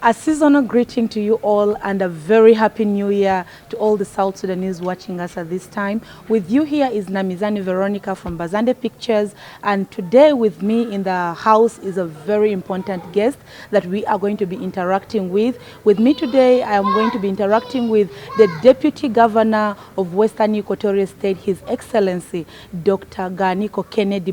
A seasonal greeting to you all and a very happy new year to all the South Sudanese watching us at this time. With you here is Namizani Veronica from Bazande Pictures, and today with me in the house is a very important guest that we are going to be interacting with. With me today, I am going to be interacting with the Deputy Governor of Western Equatoria State, His Excellency Dr. Gaaniko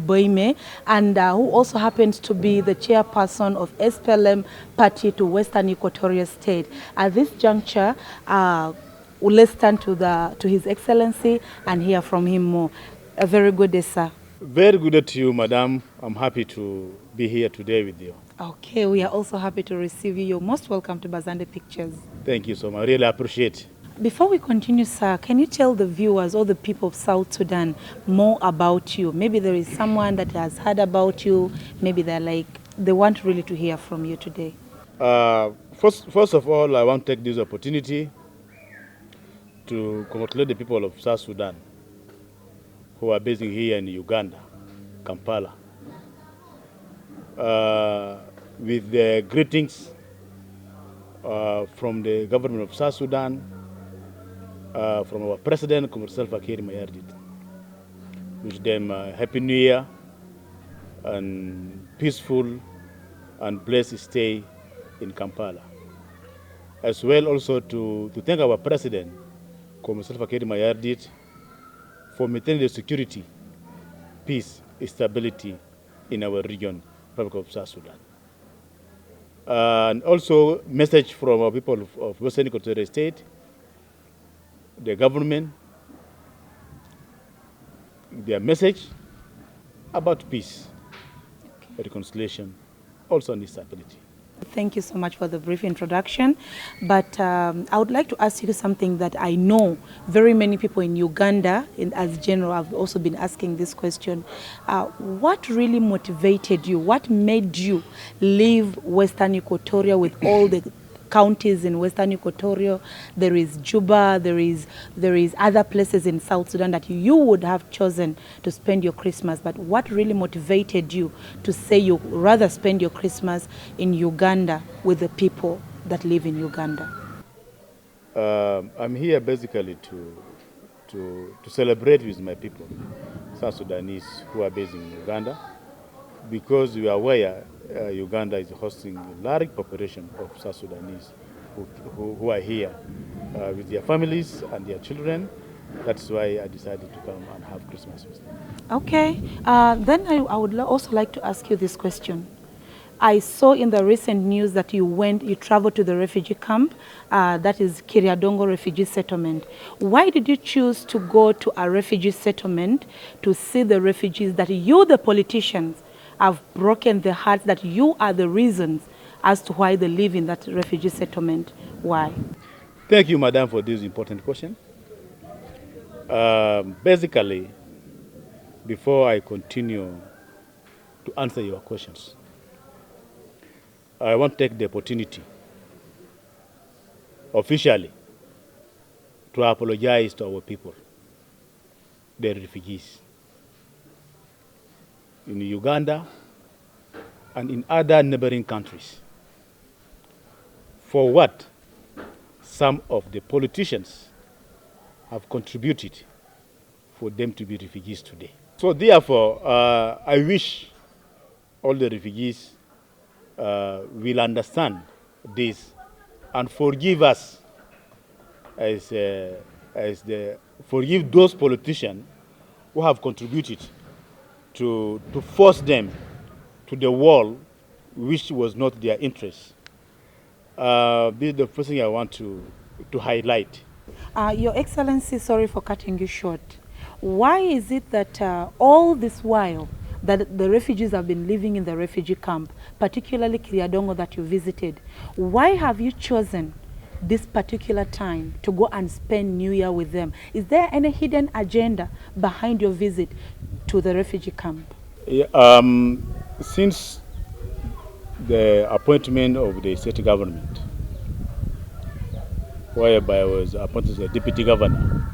Baime, and who also happens to be the chairperson of SPLM party to Western Equatoria State. At this juncture, we'll listen to His Excellency and hear from him more. A very good day, sir. Very good day to you, madam. I'm happy to be here today with you. Okay, we are also happy to receive you. You're most welcome to Bazande Pictures. Thank you so much. I really appreciate it. Before we continue, sir, can you tell the viewers or the people of South Sudan more about you? Maybe there is someone that has heard about you. Maybe they want really to hear from you today. First of all, I want to take this opportunity to congratulate the people of South Sudan who are based here in Uganda, Kampala, with the greetings from the government of South Sudan, from our president, Comrade Mayardit. Wish them a happy new year and peaceful and blessed stay in Kampala. As well also to thank our president, Comrade Mayardit, for maintaining the security, peace, stability in our region, Republic of South Sudan. And also message from our people of Western Equatoria State, the government, their message about peace, reconciliation, also and stability. Thank you so much for the brief introduction. But I would like to ask you something that I know very many people in Uganda, as general, have also been asking this question. What really motivated you? What made you leave Western Equatoria with all the counties in Western Equatoria? There is Juba, there is other places in South Sudan that you would have chosen to spend your Christmas. But what really motivated you to say you rather spend your Christmas in Uganda with the people that live in Uganda? I'm here basically to celebrate with my people, South Sudanese who are based in Uganda, because we are aware Uganda is hosting a large population of South Sudanese who are here with their families and their children. That's why I decided to come and have Christmas with them. Okay. Then I would also like to ask you this question. I saw in the recent news that you traveled to the refugee camp, that is Kiriadongo Refugee Settlement. Why did you choose to go to a refugee settlement to see the refugees that you, the politicians, have broken the hearts that you are the reasons as to why they live in that refugee settlement? Why? Thank you, madam, for this important question. Basically, before I continue to answer your questions, I want to take the opportunity officially to apologize to our people, the refugees in Uganda and in other neighboring countries, for what some of the politicians have contributed for them to be refugees today. So therefore, I wish all the refugees will understand this and forgive us forgive those politicians who have contributed to force them to the wall, which was not their interest. This is the first thing I want to highlight. Your Excellency, sorry for cutting you short. Why is it that all this while that the refugees have been living in the refugee camp, particularly Kiriadongo that you visited, why have you chosen this particular time to go and spend New Year with them? Is there any hidden agenda behind your visit to the refugee camp? Yeah, since the appointment of the state government, whereby I was appointed as a deputy governor,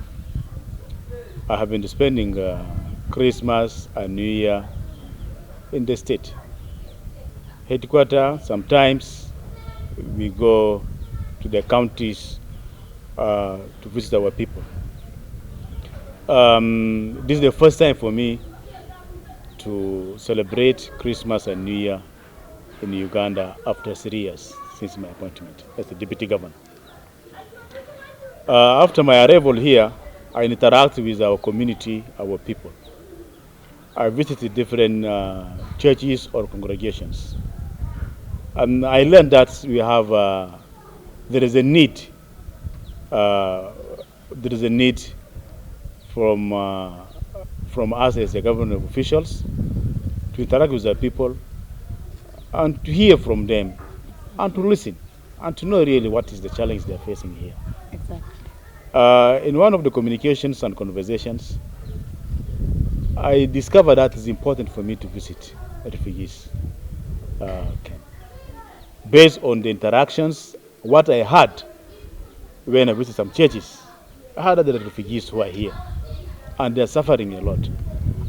I have been spending Christmas and New Year in the state. Headquarters, sometimes we go to the counties to visit our people. This is the first time for me to celebrate Christmas and New Year in Uganda after 3 years since my appointment as the deputy governor. After my arrival here, I interact with our community, our people. I visited different churches or congregations. And I learned that there is a need from us as the government officials to interact with the people and to hear from them and to listen and to know really what is the challenge they're facing here. Exactly. In one of the communications and conversations, I discovered that it's important for me to visit refugees camp. Based on the interactions, what I had when I visited some churches, I heard that there are refugees who are here and they're suffering a lot.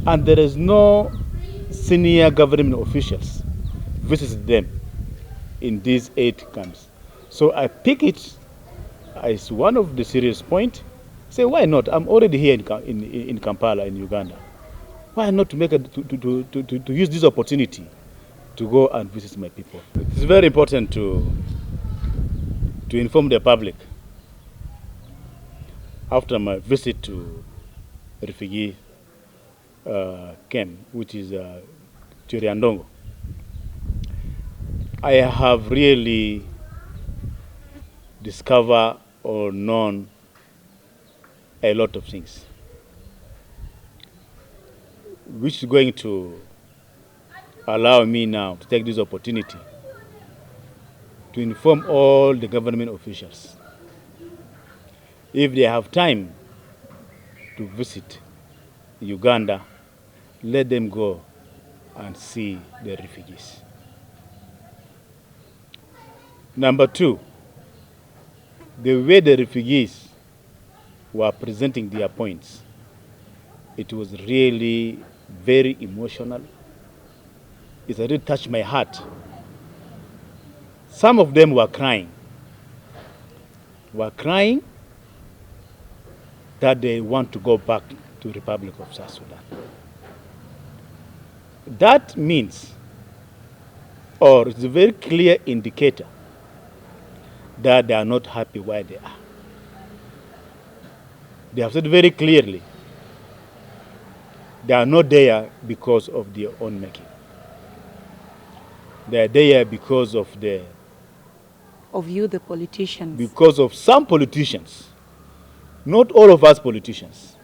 And there is no senior government officials visited them in these 8 camps. So I pick it as one of the serious points. Say, why not? I'm already here in Kampala, in Uganda. Why not to use this opportunity to go and visit my people? It's very important to inform the public after my visit to refugee camp, which is Chiriandongo. I have really discovered or known a lot of things, which is going to allow me now to take this opportunity to inform all the government officials. If they have time to visit Uganda, let them go and see the refugees. Number 2, the way the refugees were presenting their points, it was really very emotional. It really touched my heart. Some of them were crying that they want to go back to the Republic of South Sudan. That means, or it's a very clear indicator, that they are not happy where they are. They have said very clearly, they are not there because of their own making. They are there because of the politicians. Because of some politicians, not all of us politicians,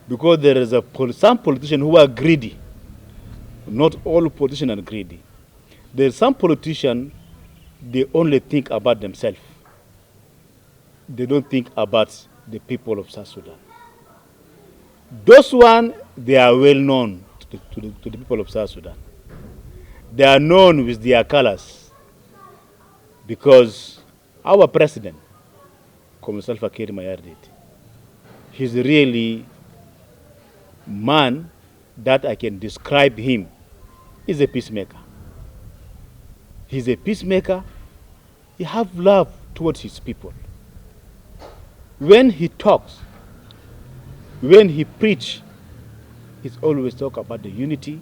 because there is some politicians who are greedy. Not all politicians are greedy. There are some politicians, they only think about themselves. They don't think about the people of South Sudan. Those ones, they are well known to the people of South Sudan. They are known with their colors because our president, he's really man that I can describe him. He's a peacemaker. He's a peacemaker. He has love towards his people. When he talks, when he preaches, he's always talk about the unity,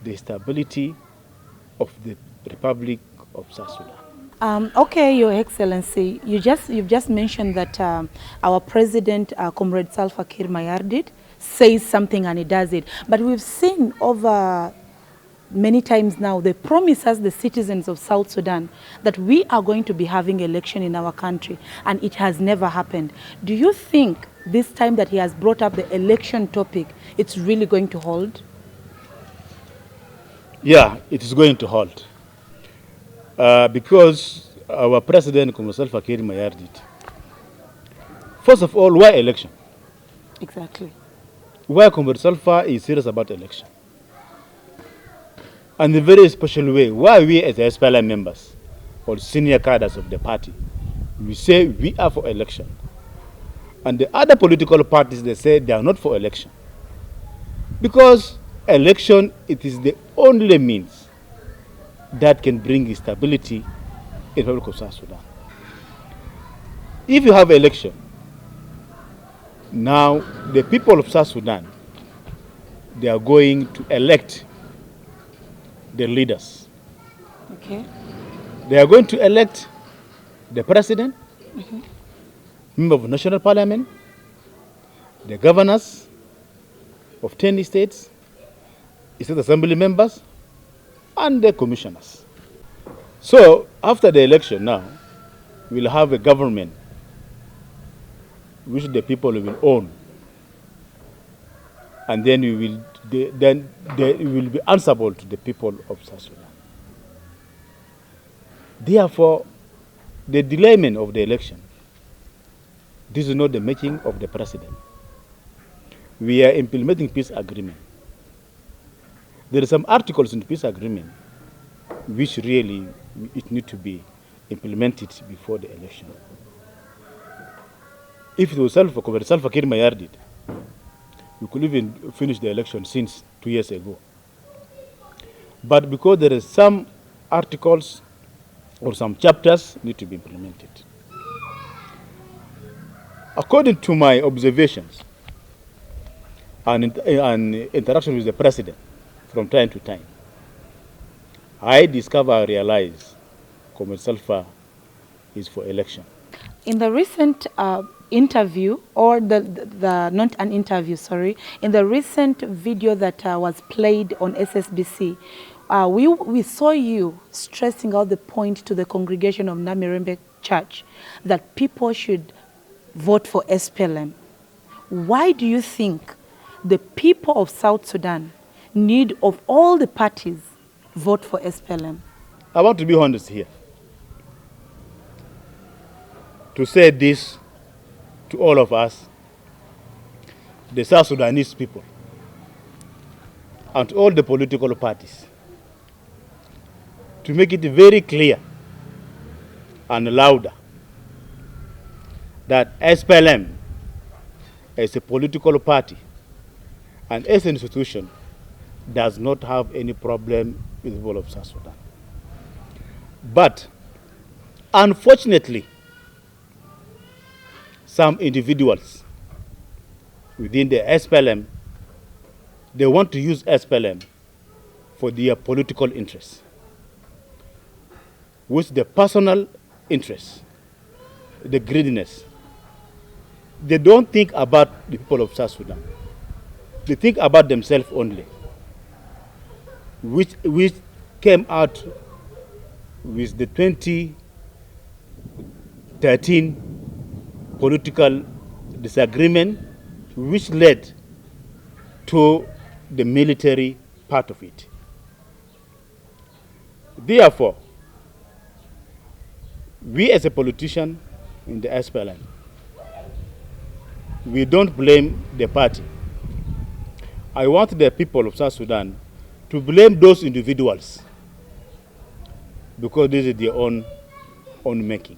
the stability of the Republic of South Sudan. Okay, Your Excellency, you've just mentioned that our president, Comrade Salva Kiir Mayardit, says something and he does it. But we've seen over many times now, they promise us, the citizens of South Sudan, that we are going to be having election in our country, and it has never happened. Do you think this time that he has brought up the election topic, it's really going to hold? Yeah, it is going to hold. Because our president, Comrade Salva Kiir Mayardit, first of all, why election? Exactly. Why Comrade Salva is serious about election? And in a very special way, why we as the SPLM members or senior cadres of the party, we say we are for election. And the other political parties, they say they are not for election. Because election, it is the only means that can bring stability in the Republic of South Sudan. If you have election, now the people of South Sudan, they are going to elect the leaders. Okay. They are going to elect the president, member of the national parliament, the governors of 10 states, state assembly members, and the commissioners. So after the election now, we'll have a government which the people will own, and then we will be answerable to the people of South Sudan. Therefore, the delayment of the election, this is not the making of the president. We are implementing peace agreement. There are some articles in the peace agreement which really it need to be implemented before the election. If it was Salva Kiir Mayardit, we could even finish the election since 2 years ago. But because there are some articles or some chapters need to be implemented. According to my observations and interaction with the president from time to time, I realize Comrade Salva is for election. In the recent interview, or not an interview, sorry, in the recent video that was played on SSBC, we saw you stressing out the point to the congregation of Namirembe Church that people should vote for SPLM. Why do you think the people of South Sudan need, of all the parties, vote for SPLM? I want to be honest here. To say this to all of us, the South Sudanese people, and to all the political parties, to make it very clear and louder that SPLM as a political party and as an institution does not have any problem with the people of South Sudan. But unfortunately, some individuals within the SPLM, they want to use SPLM for their political interests, with the personal interests, the greediness. They don't think about the people of South Sudan. They think about themselves only, which came out with the 2013 political disagreement, which led to the military part of it. Therefore, we as a politician in the SPLM, we don't blame the party. I want the people of South Sudan to blame those individuals because this is their own making.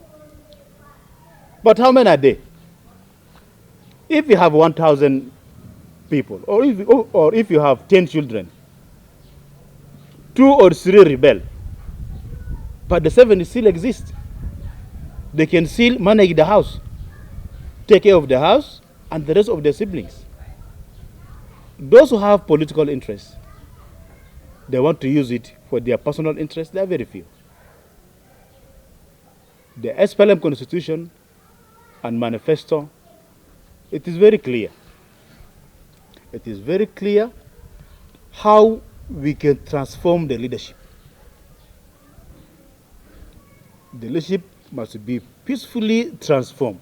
But how many are they? If you have 1,000 people, or if you have 10 children, 2 or 3 rebel, but the 7 still exist. They can still manage the house, take care of the house and the rest of their siblings. Those who have political interests, they want to use it for their personal interests, they are very few. The SPLM constitution and manifesto, it is very clear. It is very clear how we can transform the leadership. The leadership must be peacefully transformed.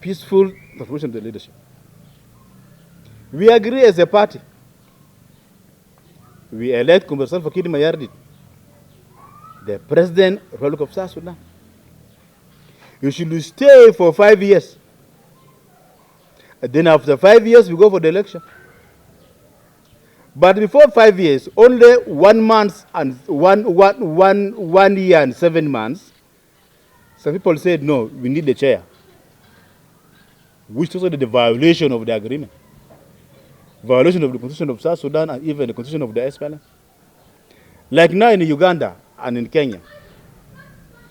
Peaceful transformation of the leadership. We agree as a party. We elect Comrade Salva Kiir Mayardit, the President of the Republic of South Sudan. You should stay for 5 years. And then after 5 years, we go for the election. But before 5 years, only 1 month and 1 year and 7 months, some people said, no, we need the chair, which is also the violation of the agreement, violation of the Constitution of South Sudan and even the Constitution of the SPLM. Like now in Uganda and in Kenya,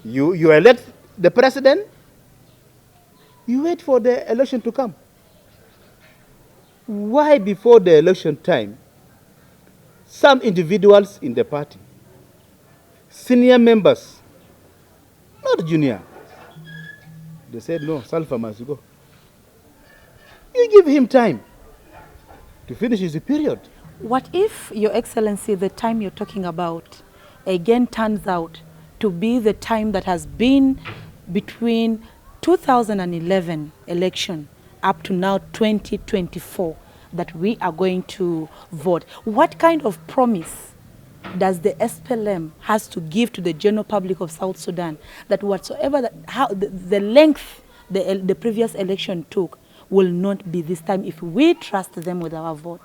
You elect the president, you wait for the election to come. Why before the election time, some individuals in the party, senior members, not junior, they said, no, Salva must go. You give him time to finish his period. What if, Your Excellency, the time you're talking about again turns out to be the time that has been between 2011 election up to now 2024 that we are going to vote? What kind of promise does the SPLM has to give to the general public of South Sudan that whatsoever that, how the length the previous election took will not be this time if we trust them with our votes?